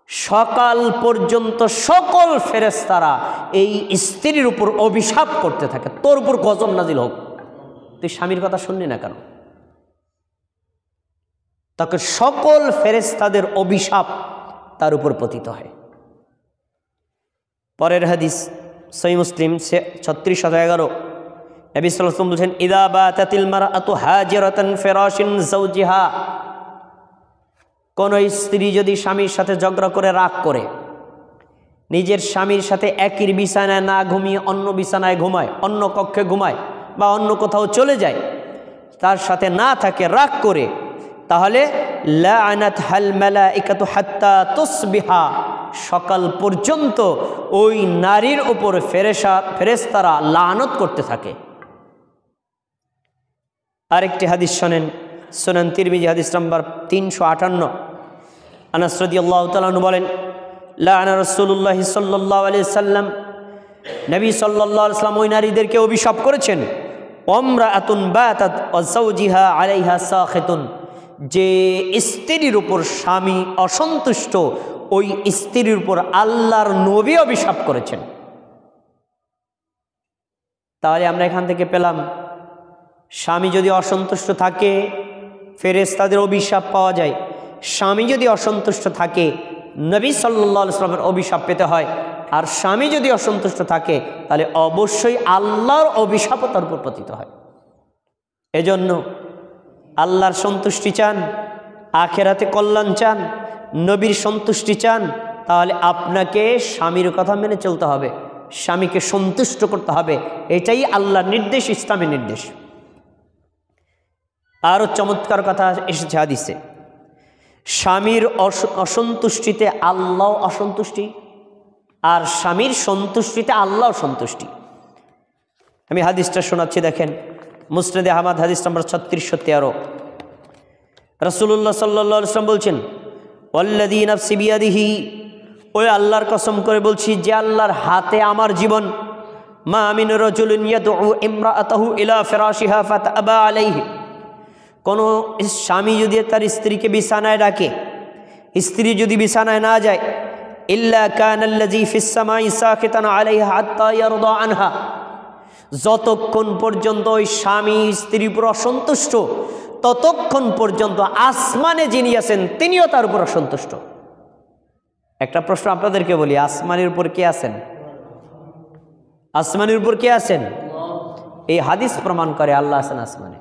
[SPEAKER 1] সকাল পর্যন্ত সকল ফেরেশতারা এই স্ত্রীর উপর অভিশাপ করতে থাকে, তোর উপর গজব নাজিল হোক, তুই স্বামীর কথা শুনলি না কেন? তাকে সকল ফেরেশতাদের অভিশাপ তার উপর পতিত হয়। পরের হাদিস সহিহ মুসলিম 3611, নবী সাল্লাল্লাহু আলাইহি ওয়াসাল্লাম বলেছেন, ইযা বাতাতিল মারআতু হাজিরাতান ফিরাশিন যাওজিহা, কোন স্ত্রী যদি স্বামীর সাথে ঝগড়া করে, রাগ করে, নিজের স্বামীর সাথে একই বিছানায় না ঘুমিয়ে অন্য বিছানায় ঘুমায়, অন্য কক্ষে ঘুমায়, বা অন্য কোথাও চলে যায়, তার সাথে না থাকে, রাগ করে, তাহলে লাআনাতহাল মালাইকাতু হাত্তা তুসবিহা, সকাল পর্যন্ত ওই নারীর উপর ফেরেশতারা লানত করতে থাকে। আরেকটি হাদিস শোনেন, সুনান তিরমিজি হাদিস নাম্বার 358, আনাস রাদিয়াল্লাহু তাআলা আনহু বলেন, লাআনা রাসূলুল্লাহ সাল্লাল্লাহু আলাইহি সাল্লাম, নবী সাল্লাল্লাহু আলাইহি সাল্লাম ওই নারীদেরকে অভিশাপ করেছেন, ওমরাআতুন বাতাত ওয়া যাওজিহা আলাইহা সাখিতুন, যে স্ত্রীর উপর স্বামী অসন্তুষ্ট, ওই স্ত্রীর উপর আল্লাহর নবী অভিশাপ করেছেন। তাহলে আমরা এখান থেকে পেলাম, স্বামী যদি অসন্তুষ্ট থাকে ফেরেশতাদের অভিশাপ পাওয়া যায়, স্বামী যদি অসন্তুষ্ট থাকে নবী সাল্লাল্লাহু আলাইহি ওয়াসাল্লামের অভিশাপ পেতে হয়, আর স্বামী যদি অসন্তুষ্ট থাকে তাহলে অবশ্যই আল্লাহর অভিশাপও তার উপর পতিত হয়। এজন্য আল্লাহর সন্তুষ্টি চান, আখেরাতে কল্যাণ চান, নবীর সন্তুষ্টি চান, তাহলে আপনাকে স্বামীর কথা মেনে চলতে হবে, স্বামীকে সন্তুষ্ট করতে হবে, এটাই আল্লাহর নির্দেশ, ইসলামের নির্দেশ। আরও চমৎকার কথা এসেছে হাদিসে, স্বামীর অসন্তুষ্টিতে আল্লাহ অসন্তুষ্টি, আর স্বামীর সন্তুষ্টিতে আল্লাহ সন্তুষ্টি। আমি হাদিসটা শোনাচ্ছি, দেখেন, মুসনাদ আহমদ হাদিস নম্বর 3613, রাসূলুল্লাহ সাল্লাল্লাহু আলাইহি ওয়াসাল্লাম বলছেন, ওয়াল্লাযী নাফসি বিয়াদিহি, ওই আল্লাহর কসম করে বলছি যে আল্লাহর হাতে আমার জীবন, মা মিন রাজুলিন ইয়াদউ ইমরাআতাহু ইলা ফিরাশিহা ফাতাবা আলাইহি, কোনো স্বামী যদি তার স্ত্রীকে বিছানায় ডাকে, স্ত্রী যদি বিছানায় না যায়, ইল্লা কানাল্লাযী ফিস সামাই সাকিতান আলাইহা হাত্তা ইয়ারদা আনহা, যতক্ষণ পর্যন্ত ওই স্বামী স্ত্রীর উপর অসন্তুষ্ট, ততক্ষণ পর্যন্ত আসমানে যিনি আছেন তিনিও তার উপর অসন্তুষ্ট। একটা প্রশ্ন আপনাদেরকে বলি, আসমানের উপর কে আছেন? আসমানের উপর কে আছেন? এই হাদিস প্রমাণ করে আল্লাহ আছেন আসমানে।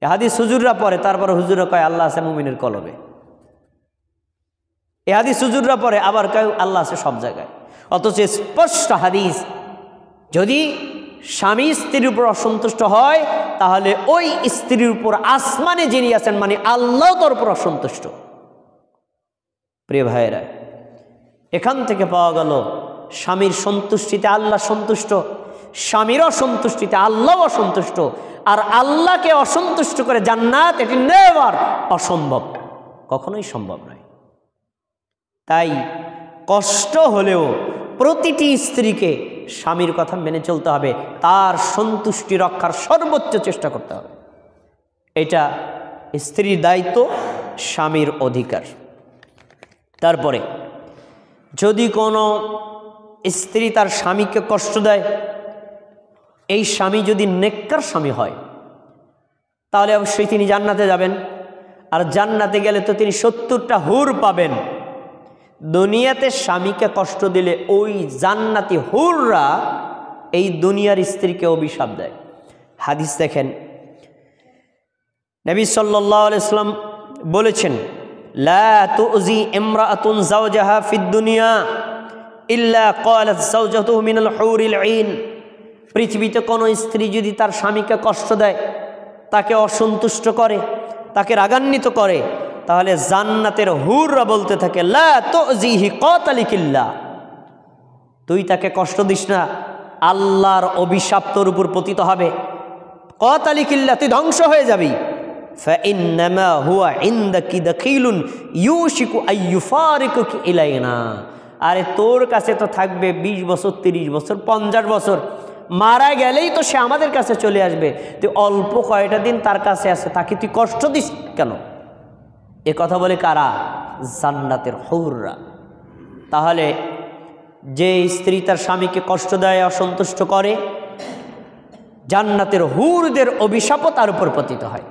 [SPEAKER 1] এই হাদিস হুজুররা পড়ে, তারপরে হুজুররা কয় আল্লাহ আছে মুমিনের কলবে। এই হাদিস হুজুররা পড়ে, আবার কয় আল্লাহ আছে সব জায়গায়। অথচ স্পষ্ট হাদিস, যদি স্বামী স্ত্রীর উপর অসন্তুষ্ট হয় তাহলে ওই স্ত্রীর উপর আসমানে যিনি আছেন মানে আল্লাহ তার উপর অসন্তুষ্ট। প্রিয় ভাইয়েরা, এখান থেকে পাওয়া গেল স্বামীর সন্তুষ্টিতে আল্লাহ সন্তুষ্ট, স্বামীর অসন্তুষ্টিতে আল্লাহ অসন্তুষ্ট, আর আল্লাহকে অসন্তুষ্ট করে জান্নাত এটি নেভার, অসম্ভব, কখনোই সম্ভব নয়। তাই কষ্ট হলেও প্রতিটি স্ত্রীকে স্বামীর কথা মেনে চলতে হবে, তার সন্তুষ্টি রক্ষার সর্বোচ্চ চেষ্টা করতে হবে। এটা স্ত্রীর দায়িত্ব, স্বামীর অধিকার। তারপরে যদি কোনো স্ত্রী তার স্বামীকে কষ্ট দেয়, এই স্বামী যদি নেককার স্বামী হয় তাহলে অবশ্যই তিনি জান্নাতে যাবেন। আর জান্নাতে গেলে তো তিনি 70টা হুর পাবেন। দুনিয়াতে স্বামীকে কষ্ট দিলে ওই জান্নাতি হুররা এই দুনিয়ার স্ত্রীকে অভিশাপ দেয়। হাদিস দেখেন, নবী সাল্লাল্লাহু আলাইহি ওয়াসাল্লাম বলেছেন, লা তুজি ইমরাআতুন যাওজাহা ফিদ দুনিয়া ইল্লা ক্বালাত যাওজাতুহু মিনাল হুরিল আইন। পৃথিবীতে কোনো স্ত্রী যদি তার স্বামীকে কষ্ট দেয়, তাকে অসন্তুষ্ট করে, তাকে রাগান্বিত করে, তাহলে জান্নাতের হুররা বলতে থাকে, লা তুজিহি ক্বাতালিকিল্লাহ, তুই তাকে কষ্ট দিস না, আল্লাহর অভিশাপ তোর উপর পতিত হবে। ক্বাতালিকিল্লাহ, তুই ধ্বংস হয়ে যাবি। ফাইন্নামা হুয়া ইনদাকি দাখিলুন ইউশিকু আইয়ুফারিকুকি ইলাইনা। আরে তোর কাছে তো থাকবে 20 বছর, 30 বছর, 50 বছর, মারা গেলেই তো সে আমাদের কাছে চলে আসবে। তুই অল্প কয়টা দিন তার কাছে আছে, তাকে তুই কষ্ট দিস কেন? এ কথা বলে কারা? জান্নাতের হুররা। তাহলে যে স্ত্রী তার স্বামীকে কষ্ট দেয়, অসন্তুষ্ট করে, জান্নাতের হুরদের অভিশাপও তার উপর পতিত হয়।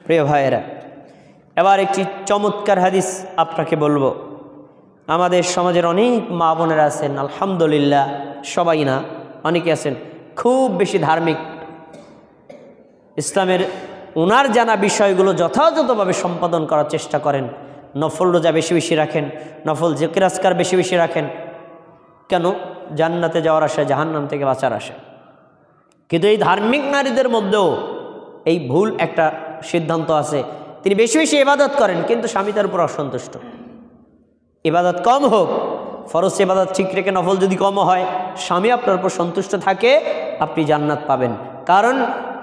[SPEAKER 1] প্রিয় ভাইয়েরা, এবার একটি চমৎকার হাদিস আপনাকে বলবো। আমাদের সমাজের অনেক মা বোনেরা আছেন, আলহামদুলিল্লাহ, সবাই না, অনেকে আছেন খুব বেশি ধার্মিক, ইসলামের ওনার জানা বিষয়গুলো যথাযথভাবে সম্পাদন করার চেষ্টা করেন। নফল রোজা বেশি বেশি রাখেন, নফল জিকির আজকার বেশি বেশি রাখেন। কেন? জান্নাতে যাওয়ার আশায়, জাহান্নাম থেকে বাঁচার আশায়। কিন্তু এই ধার্মিক নারীদের মধ্যেও এই ভুল একটা সিদ্ধান্ত আছে, তিনি বেশি বেশি ইবাদত করেন কিন্তু স্বামী তার উপর অসন্তুষ্ট। ইবাদত কম হোক, ফরজ ইবাদত ঠিক রেখে নফল যদি কম হয়, স্বামী আপনার উপর সন্তুষ্ট থাকে, আপনি জান্নাত পাবেন। কারণ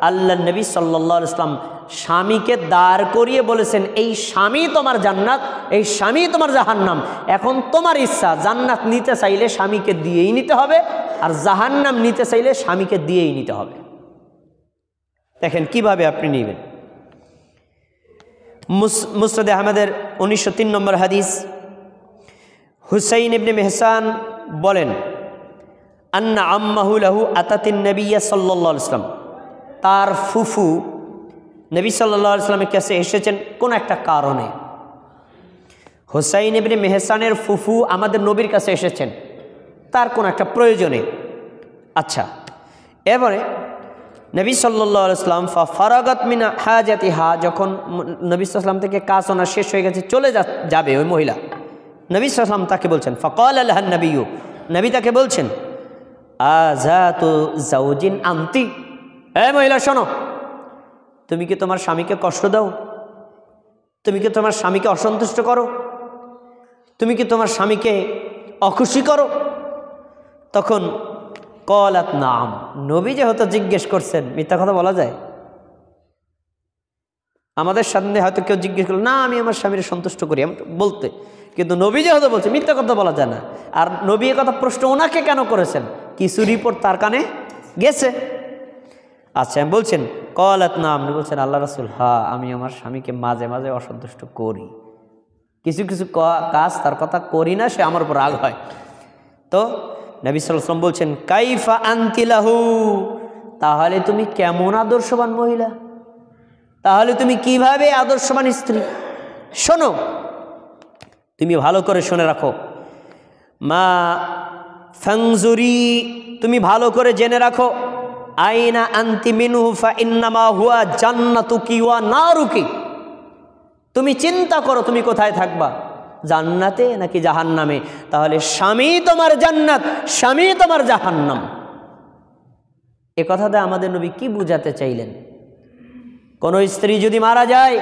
[SPEAKER 1] আল্লাহ নবী সাল্লাল্লাহু আলাইহি ওয়াসাল্লাম স্বামীকে দাঁড় করিয়ে বলেছেন, এই স্বামী তোমার জান্নাত, এই স্বামী তোমার জাহান্নাম। এখন তোমার ইচ্ছা, জান্নাত নিতে চাইলে স্বামীকে দিয়েই নিতে হবে, আর জাহান্নাম নিতে চাইলে স্বামীকে দিয়েই নিতে হবে। দেখেন কিভাবে আপনি নেবেন। মুসনাদ আহমদের 1903 নম্বর হাদিস, হুসাইন ইবনে মেহসান বলেন, আন্না আম্মাহু লাহু আতাতিন নবিয়্য সাল্লাল্লাহু আলাইহি ওয়াসাল্লাম, তার ফুফু নবী সাল্লাল্লাহু আলাইহি ওয়াসাল্লামের কাছে এসেছেন কোন একটা কারণে। হুসাইন ইবনে মেহসানের ফুফু আমাদের নবীর কাছে এসেছেন তার কোন একটা প্রয়োজনে। আচ্ছা, এবারে নবী সাল্লাল্লাহু আলাইহি ওয়াসাল্লাম ফারাগাত মিন হাজাতিহা, যখন নবী সাল্লাল্লাহু আলাইহি ওয়াসাল্লাম থেকে কাজ ওনার শেষ হয়ে গেছে, চলে যাবে ওই মহিলা, নবী সাল্লাল্লাহু আলাইহি ওয়াসাল্লাম তাকে বলছেন, ফাকালা লাহান নবিয়্যু, নবী তাকে বলছেন, আযাতু যাওজিন আনতি, এ মহিলা শোনো, তুমি কি তোমার স্বামীকে কষ্ট দাও? তুমি কি তোমার স্বামীকে অসন্তুষ্ট করো? তুমি কি তোমার স্বামীকে অখুশি করো? তখন কলাত নাম, নবী যেহেতু জিজ্ঞেস করছেন, মিথ্যা কথা বলা যায়? আমাদের সামনে হয়তো কেউ জিজ্ঞেস করলো, না আমি আমার স্বামীর সন্তুষ্ট করি বলতে, কিন্তু নবী যেহেতু বলছে, মিথ্যা কথা বলা যায় না। আর নবী এ কথা প্রশ্ন ওনাকে কেন করেছেন? কিছু রিপোর্ট তার কানে গেছে। আচ্ছা, আমি বলছেন কলাত নাম, বলছেন আল্লাহ রাসূল, হ্যাঁ আমি আমার স্বামীকে মাঝে মাঝে অসন্তুষ্ট করি, কিছু কিছু কাজ তার কথা করি না, সে আমার উপর রাগ হয়। তো নবী সাল্লাল্লাহু আলাইহি ওয়াসাল্লাম বলছেন, কাইফা আনতি লাহু, তাহলে তুমি কেমন আদর্শবান মহিলা, তাহলে তুমি কিভাবে আদর্শবান স্ত্রী? শোনো, তুমি ভালো করে শুনে রাখো, মা ফানজুরি, তুমি ভালো করে জেনে রাখো, আইনা আনতি মিনহু ফা ইন্নামা হুয়া জান্নাতুকি ওয়া নারুকি, তুমি চিন্তা করো তুমি কোথায় থাকবা, জান্নাতে নাকি জাহান্নামে? তাহলে স্বামী তোমার জান্নাত, স্বামী তোমার জাহান্নাম। এ কথাটা আমাদের নবী কি বুঝাতে চাইলেন? কোন স্ত্রী যদি মারা যায়,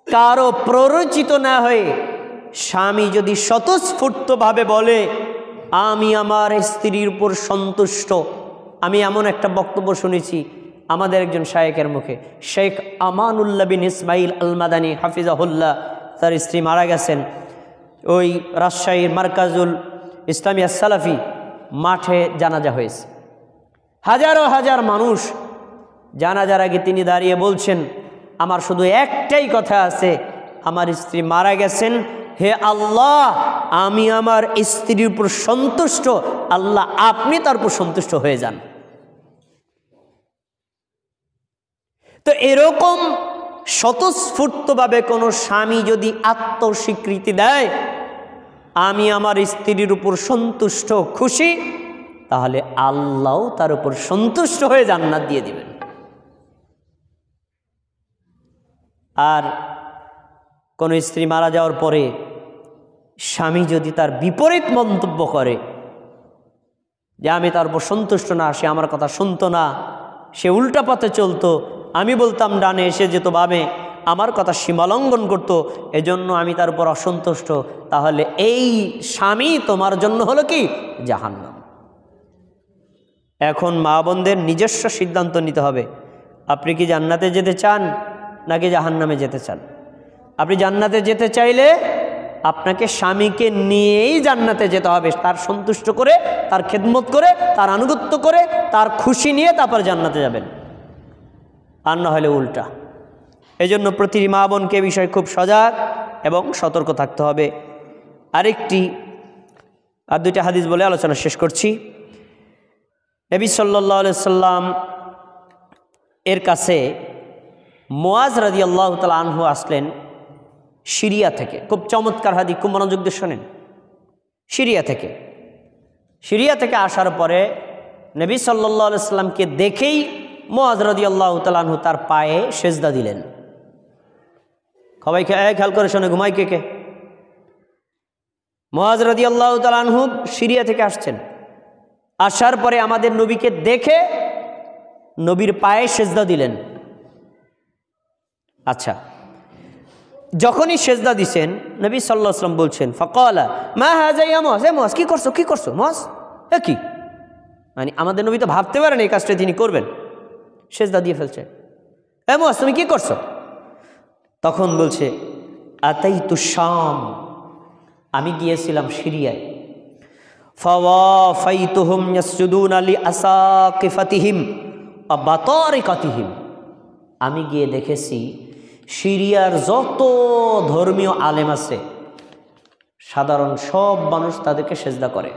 [SPEAKER 1] কারো প্ররোচিত না হয়ে, স্বামী যদি স্বতঃস্ফূর্তভাবে বলে আমি আমার স্ত্রীর উপর সন্তুষ্ট। আমি এমন একটা বক্তব্য শুনেছি আমাদের একজন শায়েখের মুখে, শেখ আমানুল্লাহ বিন ইসমাইল আল মাদানী হাফিজাহুল্লাহ, তার স্ত্রী মারা গেছেন, ওই রাজশাহীর মার্কাজুল ইসলামিয়া সালাফি মাঠে জানাজা হয়েছে, হাজারো হাজার মানুষ। জানাজার আগে তিনি দাঁড়িয়ে বলছেন, আমার শুধু একটাই কথা আছে, আমার স্ত্রী মারা গেছেন, হে আল্লাহ আমি আমার স্ত্রীর উপর সন্তুষ্ট, আল্লাহ আপনি তার উপর সন্তুষ্ট হয়ে যান। তো এরকম স্বতঃস্ফূর্তভাবে কোনো স্বামী যদি আত্মস্বীকৃতি দেয় আমি আমার স্ত্রীর উপর সন্তুষ্ট খুশি, তাহলে আল্লাহ তার উপর সন্তুষ্ট হয়ে জান্নাত দিয়ে দিবেন। আর কোন স্ত্রী মারা যাওয়ার পরে স্বামী যদি তার বিপরীত মন্তব্য করে যে আমি তার উপর সন্তুষ্ট না, সে আমার কথা শুনতো না, সে উল্টা পথে চলতো, আমি বলতাম ডানে এসে যেত বামে, আমার কথা সীমালঙ্ঘন করত, এজন্য আমি তার উপর অসন্তুষ্ট, তাহলে এই স্বামী তোমার জন্য হলো কি জাহান্নাম। এখন মা বোনদের নিজস্ব সিদ্ধান্ত নিতে হবে, আপনি কি জান্নাতে যেতে চান নাকি জাহান্নামে যেতে চান। আপনি জান্নাতে যেতে চাইলে আপনাকে স্বামীকে নিয়েই জান্নাতে যেতে হবে, তার সন্তুষ্ট করে, তার খেদমত করে, তার আনুগত্য করে, তার খুশি নিয়ে তারপর জান্নাতে যাবেন, আর না হলে উল্টা। এই জন্য প্রতিটি মা বোনকে বিষয়ে খুব সজাগ এবং সতর্ক থাকতে হবে। আর দুইটা হাদিস বলে আলোচনা শেষ করছি। নবী সাল্লাল্লাহু আলাইহি সাল্লাম এর কাছে মুআজ রাদিয়াল্লাহু তাআলা আনহু আসলেন সিরিয়া থেকে। খুব চমৎকার হাদিস, খুব মনোযোগ দিয়ে শোনেন। সিরিয়া থেকে আসার পরে নবী সাল্লাল্লাহু আলাইহি সাল্লামকে দেখেই মুআজ রাদিয়াল্লাহু তাআলা আনহু তার পায়ে সেজদা দিলেন। সবাইকে খেয়াল করে শোনে, ঘুমাই কে? মুআজ রাদিয়াল্লাহু তাআলা আনহু সিরিয়া থেকে আসছেন, আসার পরে আমাদের নবীকে দেখে নবীর পায়ে সেজদা দিলেন। আচ্ছা, যখনই সেজদা দিছেন নবী সাল্লাল্লাহু আলাইহি ওয়াসাল্লাম বলছেন ফাকালা মা হাযা ইয়া মুআজ, মুআজ কি করছো মুআজ, কি মানে আমাদের নবী তো ভাবতে পারেন এই কাজটা তিনি করবেন, সেজদা দিয়ে ফেলছে। মুআজ তুমি কি করছো? তখন বলছে আতাইতু শাম, আমি গিয়েছিলাম সিরিয়ায়। ফাওয়াফাইতুহুম ইয়াসজুদুনা লিআসাকিফাতিহিম ওয়া বাতারিকাতিহিম, আমি গিয়ে দেখেছি সিরিয়ার যত ধর্মীয় আলেম আছে সাধারণ সব মানুষ তাদেরকে সেজদা করে।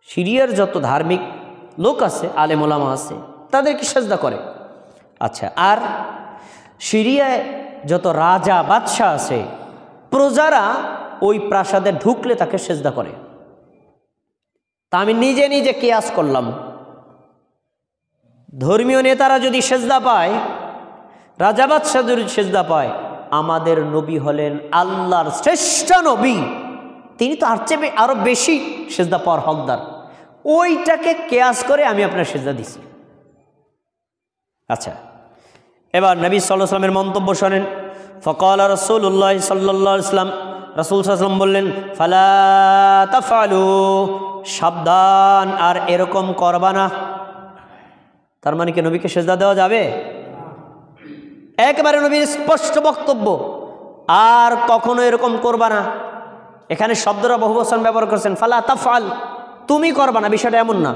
[SPEAKER 1] সিরিয়ার যত ধার্মিক লোক আছে, আলেম ওলামা আছে, তাদেরকে সেজদা করে। আচ্ছা, আর সিরিয়ায় যত রাজা বাদশাহ আছে, প্রজারা ওই প্রাসাদে ঢুকলে তাকে সেজদা করে। তা আমি নিজে নিজে কিয়াস করলাম, ধর্মীয় নেতারা যদি সেজদা পায়, রাজা বাদশাহ যদি সেজদা পায়, আমাদের নবী হলেন আল্লাহর শ্রেষ্ঠ নবী, তিনি তো আর চেয়ে আরো বেশি সেজদা পাওয়ার হকদার। ওইটাকে কিয়াস করে আমি আপনার সেজদা দিছি। আচ্ছা, এবার নবী সাল্লাল্লাহু আলাইহি ওয়াসাল্লামের মন্তব্য শোনেন। ফাকালা রাসূলুল্লাহ সাল্লাল্লাহু আলাইহি ওয়াসাল্লাম, রাসূল সাল্লাল্লাহু আলাইহি ওয়াসাল্লাম বললেন ফালা তাফআলু, সাবধান, আর এরকম করবা না। তার মানে কি নবীকে সেজদা দেওয়া যাবে? একেবারে নবীর স্পষ্ট বক্তব্য, আর কখনো এরকম করবা না। এখানে শব্দটা বহু বচন ব্যবহার করছেন, ফালা তাফআল, তুমি করবা না, বিষয়টা এমন না।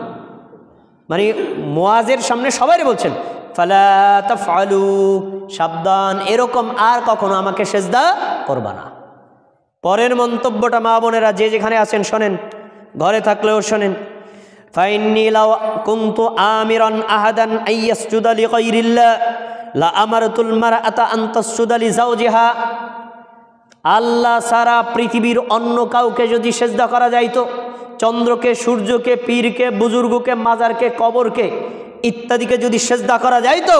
[SPEAKER 1] মানে মুআজের সামনে সবাই বলছেন ফালা তাফআলু, সাবধান, এরকম আর কখনো আমাকে সেজদা করবা না। পরের মন্তব্যটা মা বোনেরা যে যেখানে আছেন শোনেন, ঘরে থাকলেও শোনেন। ফাইন্নী লাউ কুনতু আমিরান আহাদান আইয়াসজুদা লিগাইরিল্লাহ লা আমারতুল মারআতা আন তাসজুদা লিজাওজিহা, আল্লাহ সারা পৃথিবীর অন্য কাউকে যদি সেজদা করা যাইতো, চন্দ্রকে, সূর্যকে, পীরকে, বুজুর্গকে, মাজারকে, কবরকে ইত্যাদিকে যদি সেজদা করা যাইতো,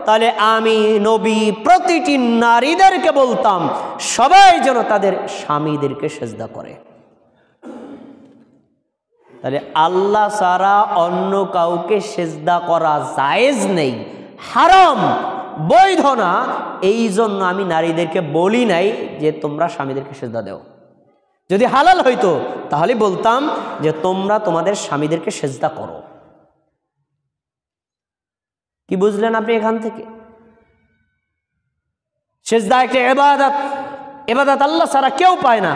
[SPEAKER 1] তাহলে আমি নবী প্রতিটি নারীদেরকে বলতাম সবাই যেন তাদের স্বামীদেরকে সেজদা করে। তাহলে আল্লাহ ছাড়া অন্য কাউকে সেজদা করা জায়েজ নেই, হারাম, বৈধ না। এই জন্য আমি নারীদেরকে বলি নাই যে তোমরা স্বামীদেরকে সেজদা দাও। যদি হালাল হইতো তাহলে বলতাম যে তোমরা তোমাদের স্বামীদেরকে সেজদা করো। কি বুঝলেন আপনি এখান থেকে? সেজদা একটা ইবাদত, ইবাদত আল্লাহ ছাড়া কেউ পায় না।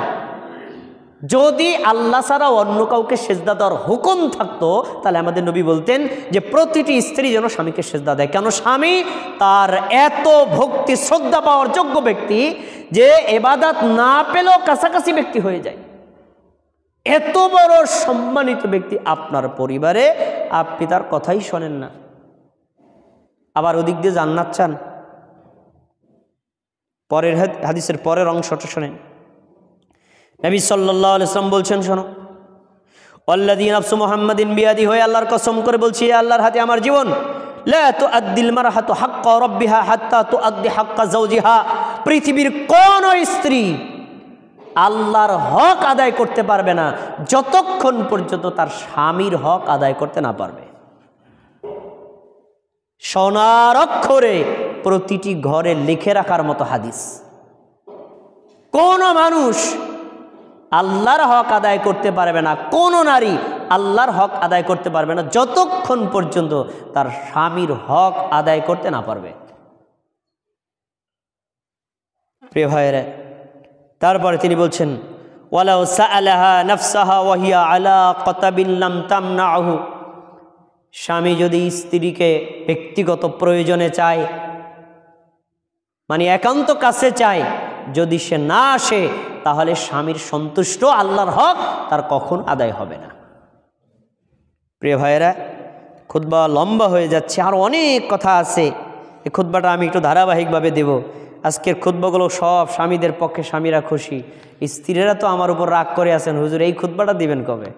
[SPEAKER 1] যদি আল্লাহ ছাড়া অন্য কাউকে সেজদা দেওয়ার হুকুম থাকতো, তাহলে আমাদের নবী বলতেন যে প্রতিটি স্ত্রী যেন স্বামীকে সেজদা দেয়। কেন? স্বামী তার এত ভক্তি শ্রদ্ধা পাওয়ার যোগ্য ব্যক্তি যে ইবাদত না পেলেও কাছাকাছি ব্যক্তি হয়ে যায়। এত বড় সম্মানিত ব্যক্তি আপনার পরিবারে, আপনি তার কথাই শোনেন না, আবার ওদিক দিয়ে জান্নাত চান। পরের হাদিসের পরের অংশটা শোনেন। নবী সাল্লাল্লাহু আলাইহি ওয়াসাল্লাম বলছেন, শোনো, আল্লাযী নাফসু মুহাম্মাদিন বিয়াদি, হয়ে আল্লাহর কসম করে বলছি, আল্লাহর হাতে আমার জীবন, লা তুআদ্দিল মারহাতু হাক্কা রাব্বিহা হাত্তা তুআদ্দি হাক্কা যাওজিহা, পৃথিবীর কোন স্ত্রী আল্লাহর হক আদায় করতে পারবে না যতক্ষণ পর্যন্ত তার স্বামীর হক আদায় করতে না পারবে। সোনার অক্ষরে প্রতিটি ঘরে লিখে রাখার মতো হাদিস। কোন মানুষ আল্লাহর হক আদায় করতে পারবে না, কোন নারী আল্লাহর হক আদায় করতে পারবে না যতক্ষণ পর্যন্ত তার স্বামীর হক আদায় করতে না পারবে। প্রিয় ভাইরা, তারপরে তিনি বলছেন, ওয়ালাউ সাআলাহা নাফসাহা ওয়া হিয়া আলা কাতাবিন লাম তামনাহু, স্বামী যদি স্ত্রীকে ব্যক্তিগত প্রয়োজনে চায়, মানে একান্ত কাছে চায়, যদি সে না আসে তাহলে স্বামীর সন্তুষ্ট আল্লাহর হক তার কখন আদায় হবে না। প্রিয় ভাইয়েরা, খুতবা লম্বা হয়ে যাচ্ছে, আর অনেক কথা আছে। এই খুতবাটা আমি একটু ধারাবাহিকভাবে দেব। আজকের খুতবাগুলো সব স্বামীদের পক্ষে, স্বামীরা খুশি, স্ত্রীরা তো আমার উপর রাগ করে আছেন, হুজুর এই খুতবাটা দিবেন কবে?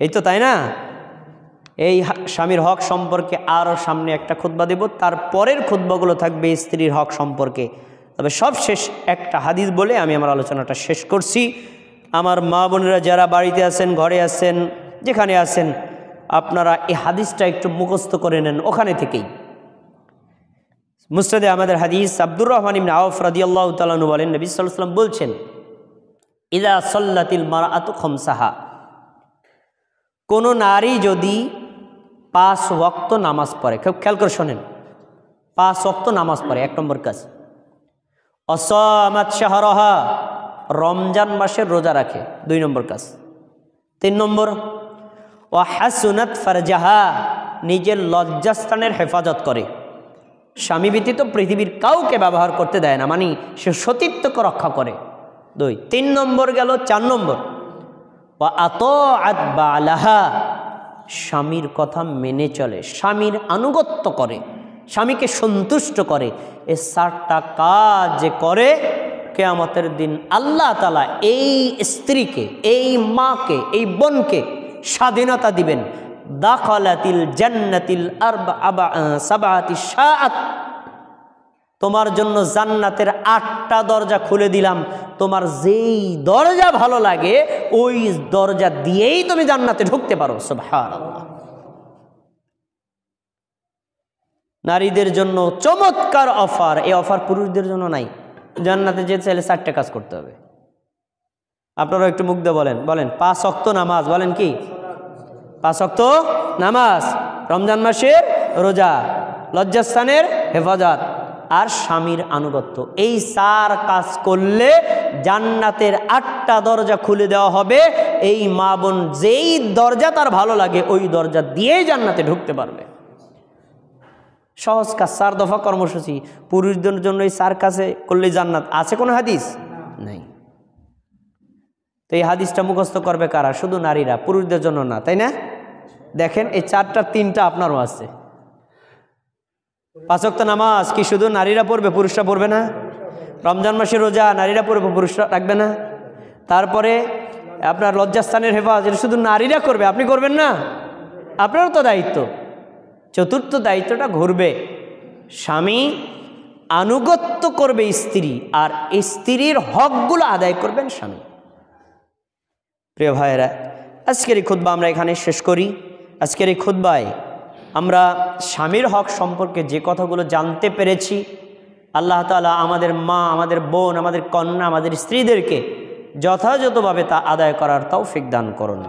[SPEAKER 1] এই তো, তাই না? এই স্বামীর হক সম্পর্কে আরও সামনে একটা খুতবা দেব, তার পরের খুতবাগুলো থাকবে স্ত্রীর হক সম্পর্কে। তবে সব শেষ একটা হাদিস বলে আমি আমার আলোচনাটা শেষ করছি। আমার মা বোনেরা যারা বাড়িতে আছেন, ঘরে আছেন, যেখানে আছেন, আপনারা এই হাদিসটা একটু মুখস্থ করে নেন ওখানে থেকেই। মুসনাদে আমাদের হাদিস, আব্দুর রহমান ইবনে আওফ রাদিয়াল্লাহু তাআলা আনহু বলেন, নবী সাল্লাল্লাহু আলাইহি ওয়াসাল্লাম বলছেন, ইযা সাল্লাতিল মারআতু খামসাহা, কোন নারী যদি 5 ওয়াক্ত নামাজ পড়ে, খুব খেয়াল করে শোনেন, 5 ওয়াক্ত নামাজ পড়ে, 1 নম্বর কাজ। অসামাত শাহরাহা, রমজান মাসের রোজা রাখে, 2 নম্বর কাজ। 3 নম্বর, ওয়া হাসুনাত ফারজাহা, নিজের লজ্জাস্থানের হেফাজত করে, স্বামী ব্যতীত পৃথিবীর কাউকে ব্যবহার করতে দেয় না, মানে সে সতীত্বকে রক্ষা করে। 2। 3 নম্বর গেল। 4 নম্বর, ওয়া আতাআত বালাহা, স্বামীর কথা মেনে চলে, স্বামীর আনুগত্য করে, স্বামীকে সন্তুষ্ট করে। এই 4টা কাজ যে করে, কিয়ামতের দিন আল্লাহ তাআলা এই স্ত্রীকে, এই মাকে, এই বোনকে স্বাধীনতা দিবেন। দাখালাতিল জান্নাতিল সাবআতি শাআত, তোমার জন্য জান্নাতের 8টা দরজা খুলে দিলাম, তোমার যেই দরজা ভালো লাগে ওই দরজা দিয়েই তুমি জান্নাতে ঢুকতে পারো। সুবহানাল্লাহ। নারীদের জন্য চমৎকার অফার, এই অফার পুরুষদের জন্য নাই। জান্নাতে যেতে চাইলে 4টা কাজ করতে হবে। আপনারা একটু মুখ দিয়ে বলেন, 5 ওয়াক্ত নামাজ, বলেন কি? 5 ওয়াক্ত নামাজ, রমজান মাসের রোজা, লজ্জাস্থানের হেফাজত, আর স্বামীর আনুগত্য। এই 4 কাজ করলে জান্নাতের 8টা দরজা খুলে দেওয়া হবে। এই মা বোন যেই দরজা তার ভালো লাগে ওই দরজা দিয়েই জান্নাতে ঢুকতে পারবে। সহজ কাজ, 4 দফা কর্মসূচি। পুরুষদের জন্য এই 4 কাজে করলে জান্নাত, আছে কোনো হাদিস? নেই। তো এই হাদিসটা মুখস্থ করবে কারা? শুধু নারীরা, পুরুষদের জন্য না, তাই না? দেখেন, এই 4টার 3টা আপনারও আছে। 5 ওয়াক্ত নামাজ কি শুধু নারীরা পড়বে, পুরুষরা পড়বে না? রমজান মাসের রোজা নারীরা পড়বে, পুরুষরা রাখবে না? তারপরে আপনার লজ্জাস্থানের হেফাজত শুধু নারীরা করবে, আপনি করবেন না? আপনারও তো দায়িত্ব। 4র্থ দায়িত্বটা ঘুরবে, স্বামী আনুগত্য করবে স্ত্রী, আর স্ত্রীর হকগুলো আদায় করবেন স্বামী। প্রিয় ভাইয়েরা, আজকের এই খুতবা আমরা এখানে শেষ করি। আজকের এই খুতবায় আমরা স্বামীর হক সম্পর্কে যে কথাগুলো জানতে পেরেছি, আল্লাহ তাআলা আমাদের মা, আমাদের বোন, আমাদের কন্যা, আমাদের স্ত্রীদেরকে যথাযথভাবে তা আদায় করার তৌফিক দান করুন।